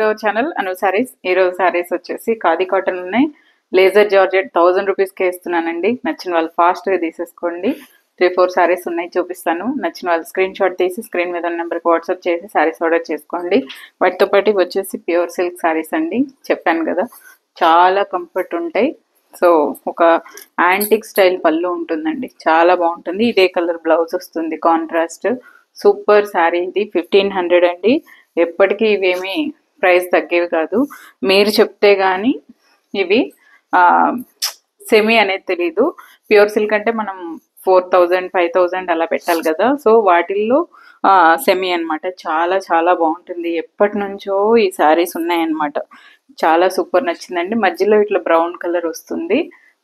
To our channel అను సారీస్. ఈరోజు సారీస్ వచ్చేసి khadi cotton ఉన్నాయి. లేజర్ జార్జెట్ 1000 రూపీస్కే ఇస్తున్నానండి. నచ్చిన వాళ్ళు ఫాస్ట్గా తీసేసుకోండి. 3-4 సారీస్ ఉన్నాయి, చూపిస్తాను. నచ్చిన వాళ్ళు స్క్రీన్ షాట్ తీసి స్క్రీన్ మీద ఉన్న నెంబర్కి వాట్సాప్ చేసి సారీస్ ఆర్డర్ చేసుకోండి. వాటితో పాటు వచ్చేసి ప్యూర్ సిల్క్ సారీస్ అండి. చెప్పాను కదా, చాలా కంఫర్ట్ ఉంటాయి. సో ఒక యాంటిక్ స్టైల్ పళ్ళు ఉంటుందండి, చాలా బాగుంటుంది. ఇదే కలర్ బ్లౌజ్ వస్తుంది, కాంట్రాస్ట్. సూపర్ శారీ ఇది. 1500 అండి. ఎప్పటికీ ఇవేమి ప్రైస్ తగ్గేవి కాదు. మీరు చెప్తే కానీ ఇవి సెమీ అనేది తెలీదు. ప్యూర్ సిల్క్ అంటే మనం 4000 5000 అలా పెట్టాలి కదా. సో వాటిల్లో సెమీ అనమాట. చాలా చాలా బాగుంటుంది. ఎప్పటి నుంచో ఈ శారీస్ ఉన్నాయన్నమాట. చాలా సూపర్ నచ్చిందండి. మధ్యలో ఇట్లా బ్రౌన్ కలర్ వస్తుంది,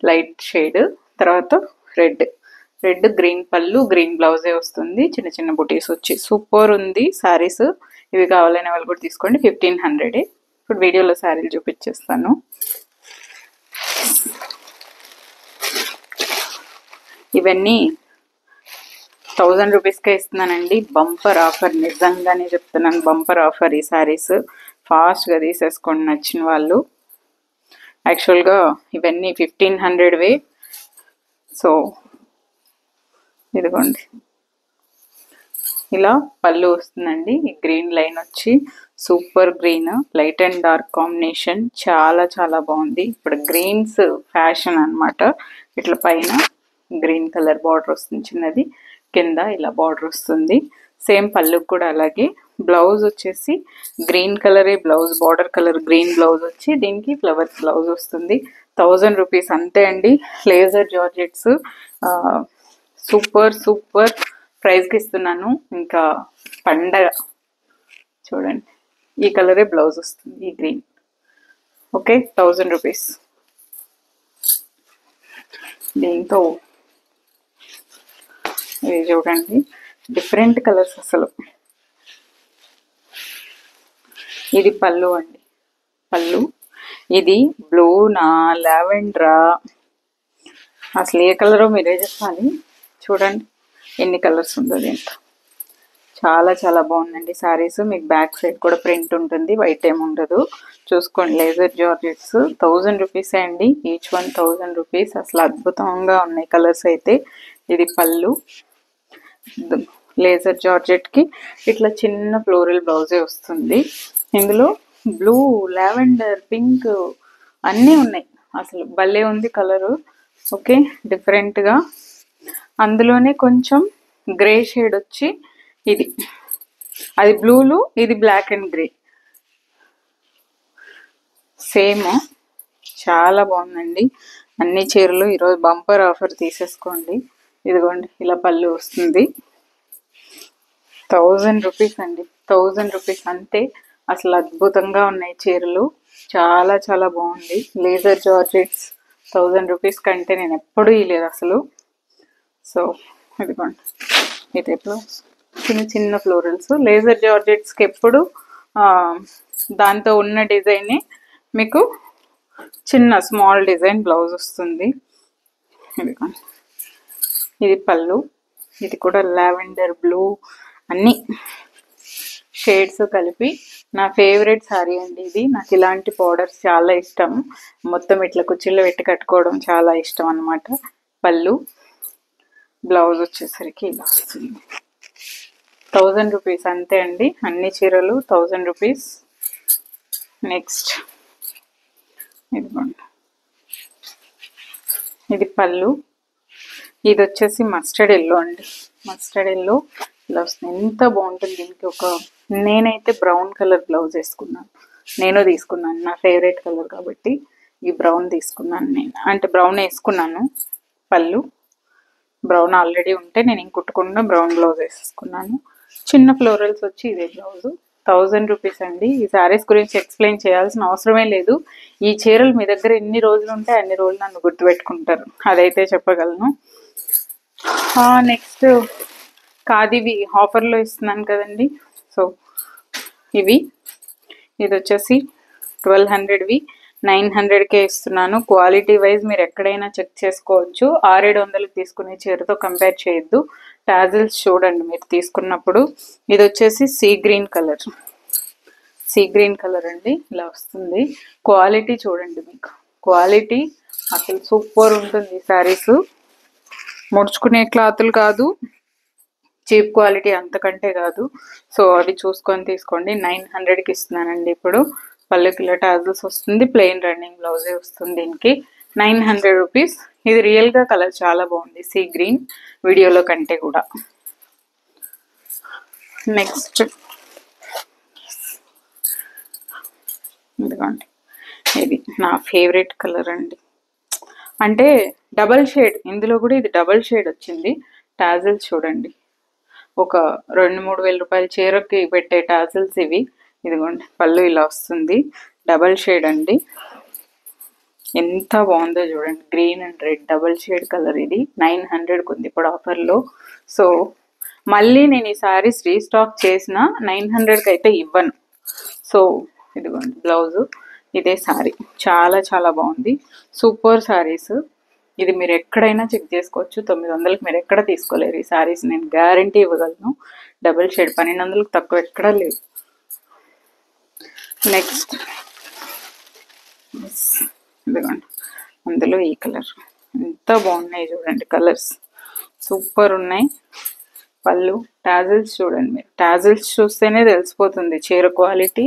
లైట్ షేడ్. తర్వాత రెడ్ గ్రీన్ పళ్ళు, గ్రీన్ బ్లౌజే వస్తుంది. చిన్న చిన్న బుటీస్ వచ్చి సూపర్ ఉంది శారీస్. ఇవి కావాలనే వాళ్ళు కూడా తీసుకోండి. 1500. ఇప్పుడు వీడియోలో శారీలు చూపించేస్తాను. ఇవన్నీ 1000 రూపీస్కే ఇస్తున్నానండి. బంపర్ ఆఫర్, నిజంగానే చెప్తున్నాను, బంపర్ ఆఫర్ ఈ శారీస్. ఫాస్ట్గా తీసేసుకోండి నచ్చిన వాళ్ళు. యాక్చువల్గా ఇవన్నీ 1500వే. సో ఇదిగోండి, ఇలా పళ్ళు వస్తుందండి. ఈ గ్రీన్ లైన్ వచ్చి super green, light and dark combination, చాలా చాలా బాగుంది. ఇప్పుడు గ్రీన్స్ ఫ్యాషన్ అనమాట. ఇట్లా పైన గ్రీన్ కలర్ బార్డర్ వస్తుంది చిన్నది, కింద ఇలా బార్డర్ వస్తుంది. సేమ్ పళ్ళు కూడా అలాగే. బ్లౌజ్ వచ్చేసి గ్రీన్ కలరే blouse, border colour green blouse వచ్చి దీనికి ఫ్లవర్స్ బ్లౌజ్ వస్తుంది. 1000 రూపీస్ అంతే అండి. లేజర్ జార్జెట్స్ సూపర్ సూపర్ ప్రైస్కి ఇస్తున్నాను. ఇంకా పండగ చూడండి, ఈ కలరే బ్లౌజ్ వస్తుంది, ఈ గ్రీన్. Okay, 1000 rupees. దీంతో ఇది చూడండి, డిఫరెంట్ కలర్స్ అసలు. ఇది పళ్ళు అండి, పళ్ళు. ఇది బ్లూనా లావెండరా, అసలు ఏ కలరో మీరే చెప్పాలి. చూడండి ఎన్ని కలర్స్ ఉందో దీంట్లో. చాలా చాలా బాగుందండి శారీస్. మీకు బ్యాక్ సైడ్ కూడా ప్రింట్ ఉంటుంది, వైట్ ఏమి ఉండదు. చూసుకోండి, లేజర్ జార్జెట్స్ 1000 రూపీసే అండి. Each one 1000 rupees. అసలు అద్భుతంగా ఉన్నాయి కలర్స్ అయితే. ఇది పళ్ళు. లేజర్ జార్జెట్కి ఇట్లా చిన్న ఫ్లోరల్ బ్లౌజే వస్తుంది. ఇందులో బ్లూ, లావెండర్, పింక్ అన్నీ ఉన్నాయి. అసలు భలే ఉంది కలరు. ఓకే, డిఫరెంట్గా. అందులోనే కొంచెం గ్రే షేడ్ వచ్చి ఇది, అది బ్లూలు, ఇది బ్లాక్ అండ్ గ్రే. సేమ్, చాలా బాగుందండి. అన్ని చీరలు ఈరోజు బంపర్ ఆఫర్, తీసేసుకోండి. ఇదిగోండి, ఇలా పళ్ళు వస్తుంది. 1000 రూపీస్ అండి, 1000 రూపీస్ అంతే. అసలు అద్భుతంగా ఉన్నాయి చీరలు, చాలా చాలా బాగుంది. లేజర్ జార్జెట్స్ 1000 రూపీస్ కంటే నేను ఎప్పుడూ ఇవ్వలేదు అసలు. సో ఇదిగోండి, ఇది ఎప్పుడు చిన్న చిన్న ఫ్లోరల్స్. లేజర్ జార్జెట్స్కి ఎప్పుడు దాంతో ఉన్న డిజైనే మీకు చిన్న స్మాల్ డిజైన్ బ్లౌజ్ వస్తుంది. ఇదిగోండి, ఇది పళ్ళు. ఇది కూడా లావెండర్, బ్లూ అన్నీ షేడ్స్ కలిపి నా ఫేవరెట్ శారీ అండి ఇది. నాకు ఇలాంటి పౌడర్స్ చాలా ఇష్టం. మొత్తం ఇట్లా కుర్చీలో పెట్టి కట్టుకోవడం చాలా ఇష్టం అన్నమాట. పళ్ళు, బ్లౌజ్ వచ్చేసరికి ఇలా వస్తుంది. 1000 రూపీస్ అంతే అండి. అన్ని చీరలు 1000 రూపీస్. నెక్స్ట్ ఇదిగోండి, ఇది పళ్ళు. ఇది వచ్చేసి మస్టర్డ్ ఎల్లో అండి. మస్టర్డ్ ఎల్లో ఇలా వస్తుంది, ఎంత బాగుంటుంది. దీనికి నేనైతే బ్రౌన్ కలర్ బ్లౌజ్ వేసుకున్నాను. నేను తీసుకున్నాను, నా ఫేవరెట్ కలర్ కాబట్టి ఈ బ్రౌన్ తీసుకున్నాను నేను. అంటే బ్రౌన్ వేసుకున్నాను. పళ్ళు బ్రౌన్ ఆల్రెడీ ఉంటే నేను ఇంకుట్టుకుండా బ్రౌన్ బ్లౌజ్ వేసుకున్నాను. చిన్న ఫ్లోరల్స్ వచ్చి ఇదే బ్లౌజు. 1000 రూపీస్ అండి. ఈ శారీస్ గురించి ఎక్స్ప్లెయిన్ చేయాల్సిన అవసరమే లేదు. ఈ చీరలు మీ దగ్గర ఎన్ని రోజులు ఉంటే అన్ని రోజులు నన్ను గుర్తుపెట్టుకుంటారు, అదైతే చెప్పగలను. నెక్స్ట్ ఖాదీవి ఆఫర్లో ఇస్తున్నాను కదండి. సో ఇది వచ్చేసి 1200వి 900కే ఇస్తున్నాను. క్వాలిటీ వైజ్ మీరు ఎక్కడైనా చెక్ చేసుకోవచ్చు. 600-700 తీసుకునే చీరతో కంపేర్ చేయొద్దు. టాజిల్స్ చూడండి మీరు తీసుకున్నప్పుడు. ఇది వచ్చేసి sea green colour, sea green colour అండి, ఇలా వస్తుంది. క్వాలిటీ చూడండి, మీకు క్వాలిటీ అసలు సూపర్ ఉంటుంది. శారీస్ ముడుచుకునే క్లాతులు కాదు, చీప్ క్వాలిటీ అంతకంటే కాదు. సో అవి చూసుకొని తీసుకోండి. 900కి ఇస్తున్నానండి ఇప్పుడు. పళ్ళుకి ఇలా టాజల్స్ వస్తుంది, ప్లెయిన్ రన్నింగ్ బ్లౌజే వస్తుంది దీనికి. 900 రూపీస్. ఇది రియల్గా కలర్ చాలా బాగుంది, సీ గ్రీన్, వీడియోలో కంటే కూడా. నెక్స్ట్ ఇదిగోండి, ఇది నా ఫేవరెట్ కలర్ అండి. అంటే డబల్ షేడ్, ఇందులో కూడా ఇది డబల్ షేడ్ వచ్చింది. టాజల్స్ చూడండి, ఒక 2-3 వేల రూపాయల చీరకి పెట్టే టాజల్స్ ఇవి. ఇదిగోండి, పళ్ళు ఇలా వస్తుంది, డబల్ షేడ్ అండి. ఎంత బాగుందో చూడండి, green and red double shade colour. ఇది 900కి ఉంది ఇప్పుడు ఆఫర్లో. సో మళ్ళీ నేను ఈ శారీస్ రీస్టాక్ చేసిన 900కి అయితే ఇవ్వను. సో ఇదిగోండి బ్లౌజు, ఇదే శారీ, చాలా చాలా బాగుంది, సూపర్ శారీస్. ఇది మీరు ఎక్కడైనా చెక్ చేసుకోవచ్చు. 900కి మీరు ఎక్కడ తీసుకోలేరు ఈ శారీస్, నేను గ్యారంటీ ఇవ్వగలను. డబుల్ షేడ్ 1200కి తక్కువ ఎక్కడా లేదు. నెక్స్ట్ ఇదిగోండి, అందులో ఈ కలర్, ఎంత బాగున్నాయి చూడండి, కలర్స్ సూపర్ ఉన్నాయి. పళ్ళు టాజిల్స్ చూడండి, మీరు టాజిల్స్ చూస్తేనే తెలిసిపోతుంది చీర క్వాలిటీ.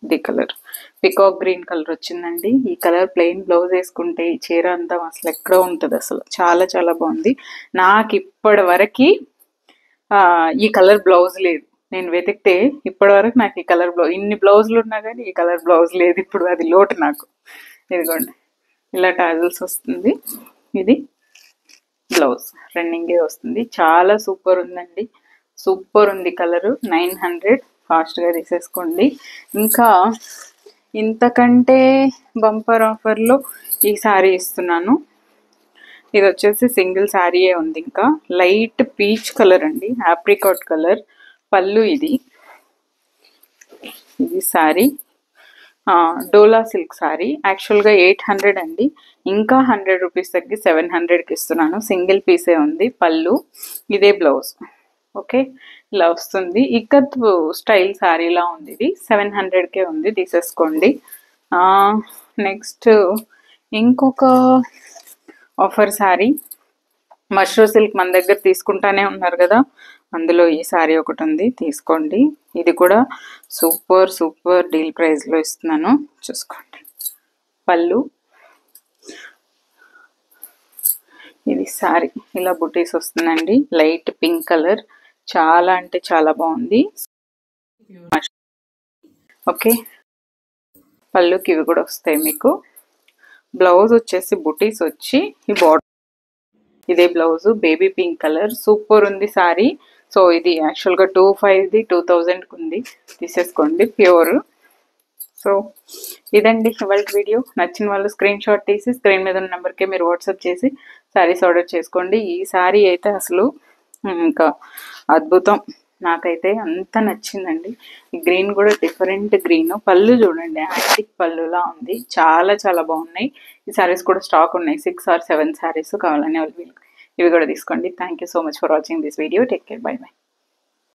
ఇది కలర్ పికాక్ గ్రీన్ కలర్ వచ్చిందండి. ఈ కలర్ ప్లెయిన్ బ్లౌజ్ వేసుకుంటే ఈ చీర అంతా అసలు ఎక్కడ ఉంటుంది, అసలు చాలా చాలా బాగుంది. నాకు ఇప్పటి వరకు ఈ కలర్ బ్లౌజ్ లేదు, నేను వెతికితే ఇప్పటి వరకు నాకు ఈ కలర్ బ్లౌజ్, ఇన్ని బ్లౌజులు ఉన్నా కానీ ఈ కలర్ బ్లౌజ్ లేదు ఇప్పుడు, అది లోటు నాకు. ఇదిగోండి, ఇలా టాజిల్స్ వస్తుంది, ఇది బ్లౌజ్ రన్నింగే వస్తుంది, చాలా సూపర్ ఉందండి, సూపర్ ఉంది కలరు. 900, ఫాస్ట్గా తీసేసుకోండి. ఇంకా ఇంతకంటే బంపర్ ఆఫర్లో ఈ శారీ ఇస్తున్నాను. ఇది వచ్చేసి సింగిల్ శారీయే ఉంది. ఇంకా లైట్ పీచ్ కలర్ అండి, ఆప్రికాట్ కలర్. పళ్ళు ఇది శారీ డోలా సిల్క్ శారీ. యాక్చువల్గా 800 అండి, ఇంకా 100 రూపీస్ తగ్గి 700కి ఇస్తున్నాను. సింగిల్ పీసే ఉంది. పళ్ళు ఇదే బ్లౌజ్. ఓకే, ఇలా వస్తుంది. ఇక్కత్ స్టైల్ శారీలా ఉంది ఇది, 700కే ఉంది, తీసేసుకోండి. నెక్స్ట్ ఇంకొక ఆఫర్ శారీ, మష్రూ సిల్క్ మన దగ్గర తీసుకుంటానే ఉన్నారు కదా, అందులో ఈ శారీ ఒకటి ఉంది, తీసుకోండి. ఇది కూడా సూపర్ సూపర్ డీల్ ప్రైస్లో ఇస్తున్నాను, చూసుకోండి. పళ్ళు ఇది శారీ, ఇలా బుటీస్ వస్తుందండి, లైట్ పింక్ కలర్, చాలా అంటే చాలా బాగుంది. ఓకే, పళ్ళుకి ఇవి కూడా వస్తాయి మీకు. బ్లౌజ్ వచ్చేసి బుటీస్ వచ్చి ఈ బార్డర్, ఇదే blouse, baby pink colour, super ఉంది శారీ. సో ఇది యాక్చువల్గా 2500ది 2000కి ఉంది, తీసేసుకోండి, ప్యూర్. సో ఇదండి ఇవాళ వీడియో. నచ్చిన వాళ్ళు స్క్రీన్ షాట్ తీసి స్క్రీన్ మీద ఉన్న నెంబర్కే మీరు వాట్సాప్ చేసి శారీస్ ఆర్డర్ చేసుకోండి. ఈ శారీ అయితే అసలు ఇంకా అద్భుతం, నాకైతే అంత నచ్చిందండి. ఈ గ్రీన్ కూడా డిఫరెంట్ గ్రీన్. పళ్ళు చూడండి, యాంటిక్ పళ్ళులా ఉంది, చాలా చాలా బాగున్నాయి. ఈ శారీస్ కూడా స్టాక్ ఉన్నాయి, 6 or 7 శారీస్. కావాలని వాళ్ళు ఇవి కూడా తీసుకోండి. Thank you so much for watching this video. Take care, by by.